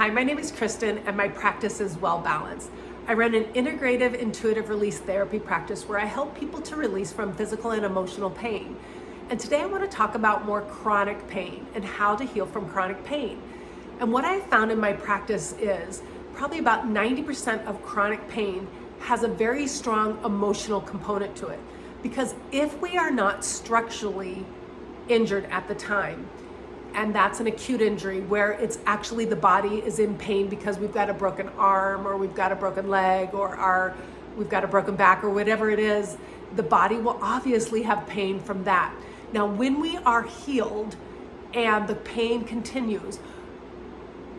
Hi, my name is Kristen and my practice is Well Balanced. I run an integrative intuitive release therapy practice where I help people to release from physical and emotional pain. And today I want to talk about more chronic pain and how to heal from chronic pain. And what I found in my practice is probably about 90% of chronic pain has a very strong emotional component to it. Because if we are not structurally injured at the time, and that's an acute injury where it's actually the body is in pain because we've got a broken arm or we've got a broken leg or we've got a broken back or whatever it is, the body will obviously have pain from that. Now, when we are healed and the pain continues,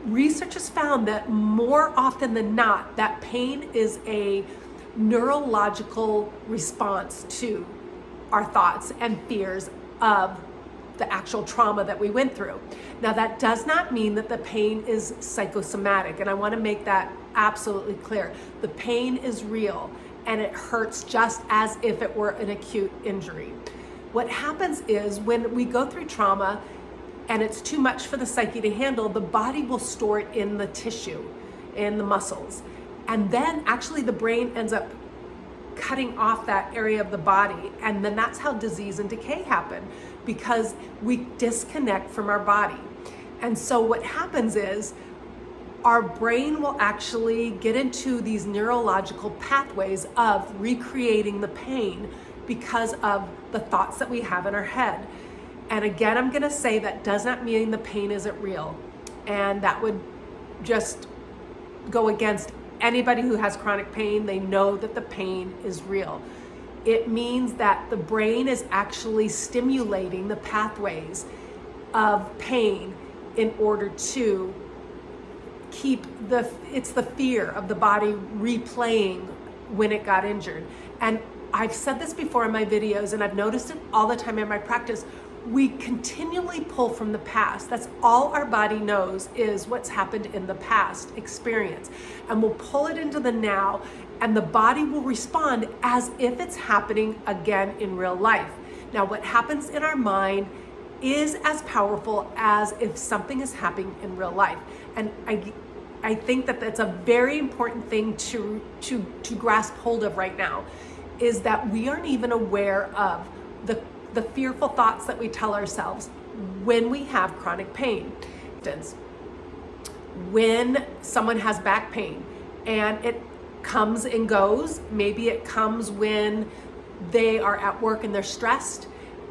research has found that more often than not, that pain is a neurological response to our thoughts and fears of the actual trauma that we went through. Now, that does not mean that the pain is psychosomatic, and I want to make that absolutely clear. The pain is real and it hurts just as if it were an acute injury. What happens is when we go through trauma and it's too much for the psyche to handle, the body will store it in the tissue, in the muscles. And then actually the brain ends up cutting off that area of the body, and then that's how disease and decay happen, because we disconnect from our body. And so what happens is our brain will actually get into these neurological pathways of recreating the pain because of the thoughts that we have in our head. And again, I'm gonna say that does not mean the pain isn't real, and that would just go against anybody who has chronic pain. They know that the pain is real. It means that the brain is actually stimulating the pathways of pain in order to keep it's the fear of the body replaying when it got injured. And I've said this before in my videos, and I've noticed it all the time in my practice. We continually pull from the past. That's all our body knows is what's happened in the past experience. And we'll pull it into the now, and the body will respond as if it's happening again in real life. Now, what happens in our mind is as powerful as if something is happening in real life. And I think that that's a very important thing to grasp hold of right now, is that we aren't even aware of the fearful thoughts that we tell ourselves when we have chronic pain. For instance, when someone has back pain and it comes and goes, maybe it comes when they are at work and they're stressed,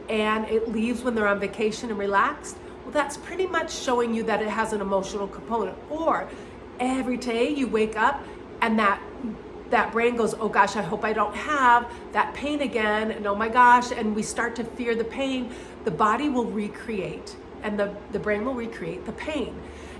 and it leaves when they're on vacation and relaxed. Well, that's pretty much showing you that it has an emotional component. Or every day you wake up and that brain goes, oh gosh, I hope I don't have that pain again, and oh my gosh, and we start to fear the pain. The body will recreate, and the brain will recreate the pain.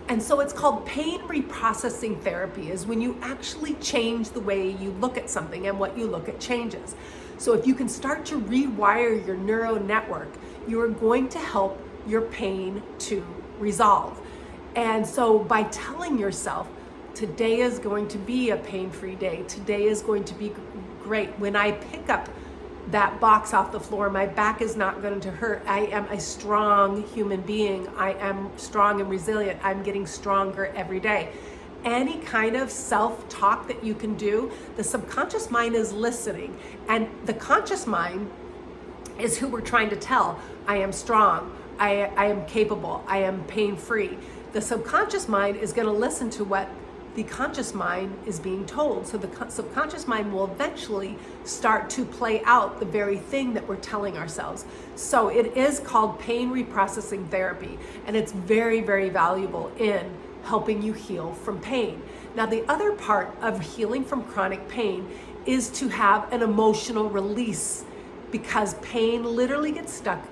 And so it's called pain reprocessing therapy, is when you actually change the way you look at something, and what you look at changes. So if you can start to rewire your neural network, you are going to help your pain to resolve. And so by telling yourself, today is going to be a pain-free day. Today is going to be great. When I pick up that box off the floor, my back is not going to hurt. I am a strong human being. I am strong and resilient. I'm getting stronger every day. Any kind of self-talk that you can do, the subconscious mind is listening. And the conscious mind is who we're trying to tell, I am strong, I am capable, I am pain-free. The subconscious mind is going to listen to what the conscious mind is being told. So the subconscious mind will eventually start to play out the very thing that we're telling ourselves. So it is called pain reprocessing therapy, and it's very, very valuable in helping you heal from pain. Now, the other part of healing from chronic pain is to have an emotional release, because pain literally gets stuck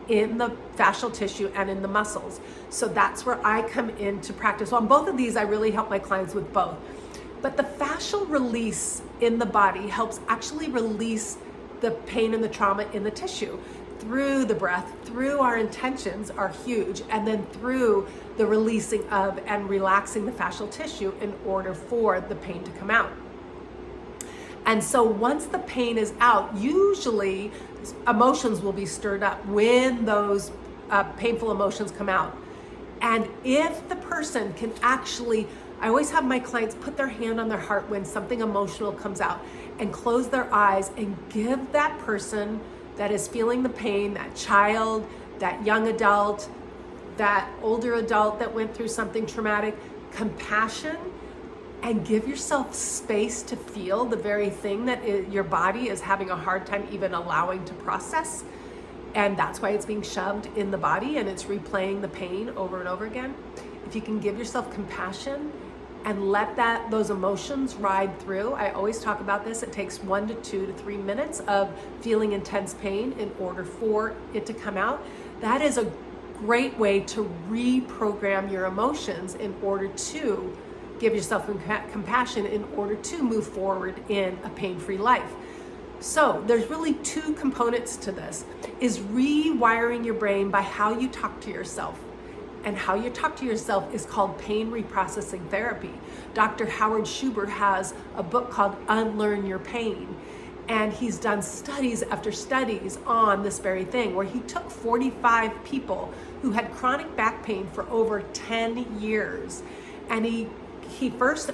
in the fascial tissue and in the muscles. So that's where I come into practice. Well, on both of these, I really help my clients with both. But the fascial release in the body helps actually release the pain and the trauma in the tissue through the breath, through our intentions are huge, and then through the releasing of and relaxing the fascial tissue in order for the pain to come out. And so once the pain is out, usually emotions will be stirred up when those painful emotions come out. And if the person can actually, I always have my clients put their hand on their heart when something emotional comes out and close their eyes and give that person that is feeling the pain, that child, that young adult, that older adult that went through something traumatic, compassion, and give yourself space to feel the very thing that your body is having a hard time even allowing to process. And that's why it's being shoved in the body and it's replaying the pain over and over again. If you can give yourself compassion and let those emotions ride through. I always talk about this. It takes 1 to 2 to 3 minutes of feeling intense pain in order for it to come out. That is a great way to reprogram your emotions in order to give yourself compassion in order to move forward in a pain-free life. So there's really 2 components to this, is rewiring your brain by how you talk to yourself. And how you talk to yourself is called pain reprocessing therapy. Dr. Howard Schuber has a book called Unlearn Your Pain. And he's done studies after studies on this very thing, where he took 45 people who had chronic back pain for over 10 years. And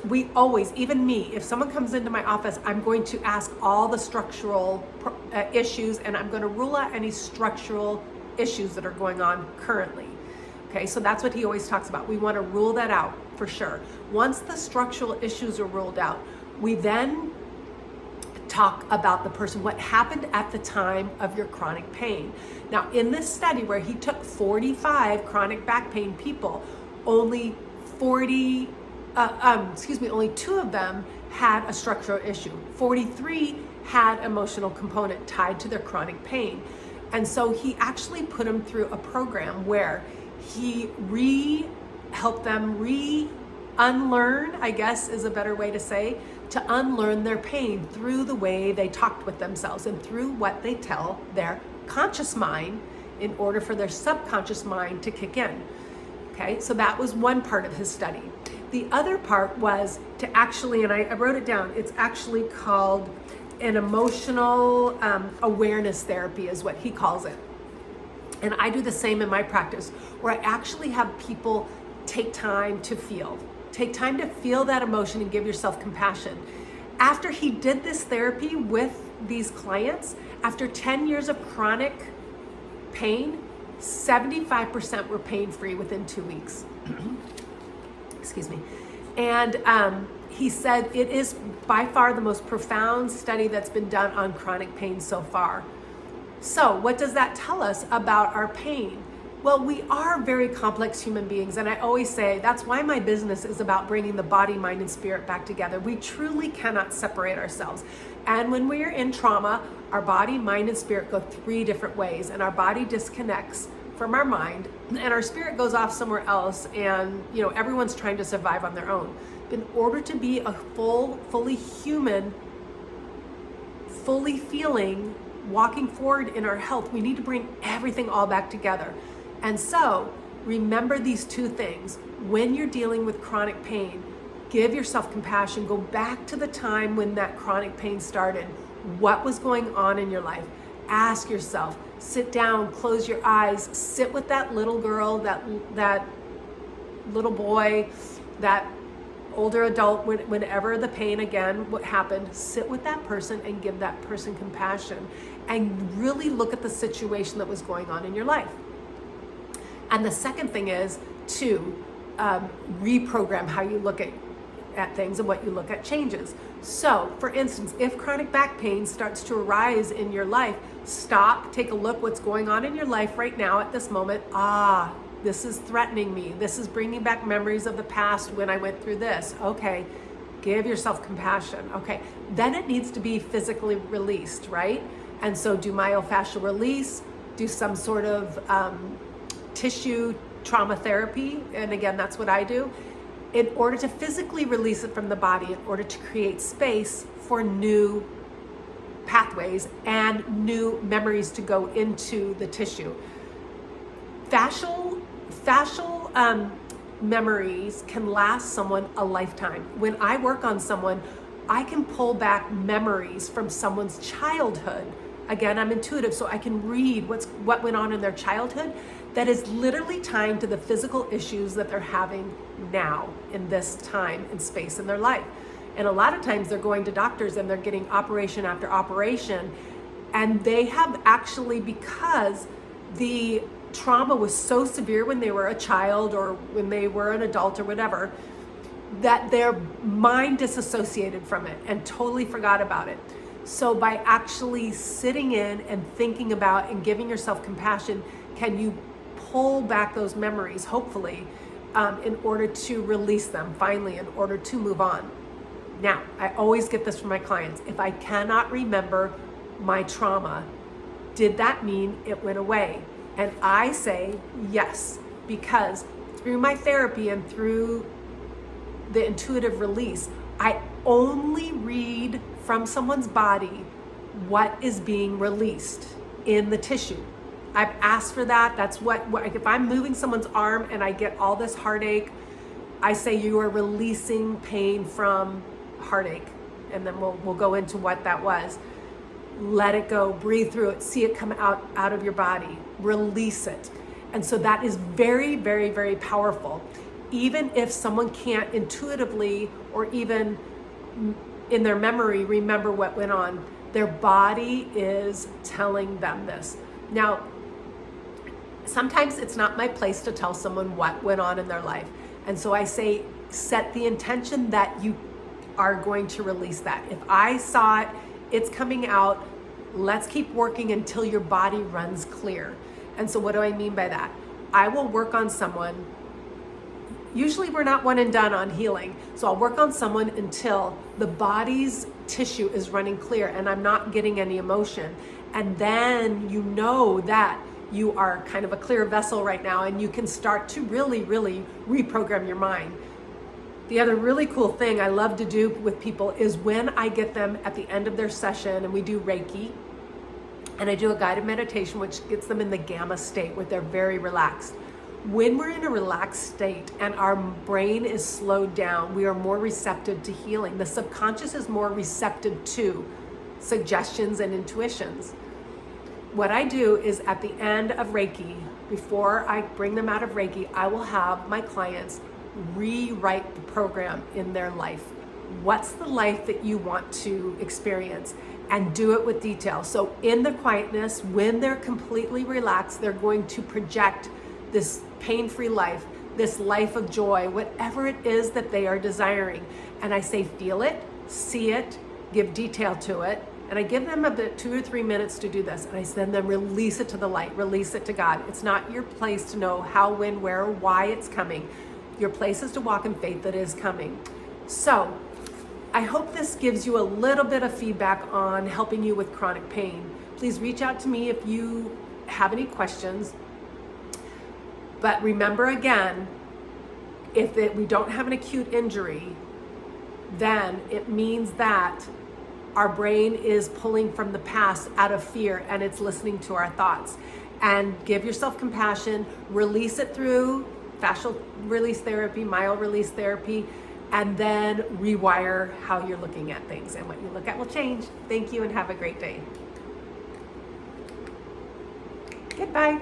we always, even me, if someone comes into my office, I'm going to ask all the structural issues, and I'm going to rule out any structural issues that are going on currently. Okay, so that's what he always talks about. We want to rule that out for sure. Once the structural issues are ruled out, we then talk about the person, what happened at the time of your chronic pain. Now, in this study where he took 45 chronic back pain people, only 2 of them had a structural issue. 43 had emotional component tied to their chronic pain. And so he actually put them through a program where he helped them unlearn, I guess is a better way to say, to unlearn their pain through the way they talked with themselves and through what they tell their conscious mind in order for their subconscious mind to kick in. Okay, so that was one part of his study. The other part was to actually, and I wrote it down, it's actually called an emotional awareness therapy is what he calls it. And I do the same in my practice, where I actually have people take time to feel that emotion and give yourself compassion. After he did this therapy with these clients, after 10 years of chronic pain, 75% were pain-free within 2 weeks. Excuse me. And he said it is by far the most profound study that's been done on chronic pain so far. So what does that tell us about our pain? Well, we are very complex human beings, and I always say that's why my business is about bringing the body, mind, and spirit back together. We truly cannot separate ourselves. And when we are in trauma, our body, mind, and spirit go 3 different ways, and our body disconnects from our mind, and our spirit goes off somewhere else, and everyone's trying to survive on their own. In order to be a fully human, fully feeling, walking forward in our health, we need to bring everything all back together. And so remember these 2 things. When you're dealing with chronic pain, give yourself compassion. Go back to the time when that chronic pain started. What was going on in your life? Ask yourself, sit down, close your eyes, sit with that little girl, that little boy, that older adult, whenever the pain again, what happened, sit with that person and give that person compassion and really look at the situation that was going on in your life. And the second thing is to reprogram how you look at things and what you look at changes. So, for instance, if chronic back pain starts to arise in your life, stop, take a look what's going on in your life right now at this moment. This is threatening me. This is bringing back memories of the past when I went through this. Okay, give yourself compassion. Okay, then it needs to be physically released, right? And so do myofascial release, do some sort of tissue trauma therapy. And again, that's what I do. In order to physically release it from the body, in order to create space for new pathways and new memories to go into the tissue. Fascial memories can last someone a lifetime. When I work on someone, I can pull back memories from someone's childhood. Again, I'm intuitive, so I can read what went on in their childhood. that is literally tying to the physical issues that they're having now in this time and space in their life. And a lot of times they're going to doctors and they're getting operation after operation, and they have actually, because the trauma was so severe when they were a child or when they were an adult or whatever, that their mind disassociated from it and totally forgot about it. So by actually sitting in and thinking about and giving yourself compassion, can you pull back those memories, hopefully, in order to release them finally, in order to move on. Now, I always get this from my clients. If I cannot remember my trauma, did that mean it went away? And I say yes, because through my therapy and through the intuitive release, I only read from someone's body what is being released in the tissue. I've asked for that. That's what if I'm moving someone's arm and I get all this heartache, I say you are releasing pain from heartache. And then we'll go into what that was. Let it go, breathe through it, see it come out of your body, release it. And so that is very, very, very powerful. Even if someone can't intuitively or even in their memory remember what went on, their body is telling them this. Now, sometimes it's not my place to tell someone what went on in their life. And so I say, set the intention that you are going to release that. If I saw it, it's coming out, let's keep working until your body runs clear. And so what do I mean by that? I will work on someone. Usually we're not one and done on healing. So I'll work on someone until the body's tissue is running clear and I'm not getting any emotion. And then you know that you are kind of a clear vessel right now, and you can start to really, really reprogram your mind. The other really cool thing I love to do with people is when I get them at the end of their session and we do Reiki, and I do a guided meditation which gets them in the gamma state where they're very relaxed. When we're in a relaxed state and our brain is slowed down, we are more receptive to healing. The subconscious is more receptive to suggestions and intuitions. What I do is at the end of Reiki, before I bring them out of Reiki, I will have my clients rewrite the program in their life. What's the life that you want to experience? And do it with detail. So in the quietness, when they're completely relaxed, they're going to project this pain-free life, this life of joy, whatever it is that they are desiring. And I say, feel it, see it, give detail to it. And I give them about 2 or 3 minutes to do this. And I send them, release it to the light, release it to God. It's not your place to know how, when, where, why it's coming. Your place is to walk in faith that is coming. So I hope this gives you a little bit of feedback on helping you with chronic pain. Please reach out to me if you have any questions. But remember again, if we don't have an acute injury, then it means that our brain is pulling from the past out of fear and it's listening to our thoughts. And give yourself compassion, release it through fascial release therapy, myel release therapy, and then rewire how you're looking at things. And what you look at will change. Thank you and have a great day. Goodbye.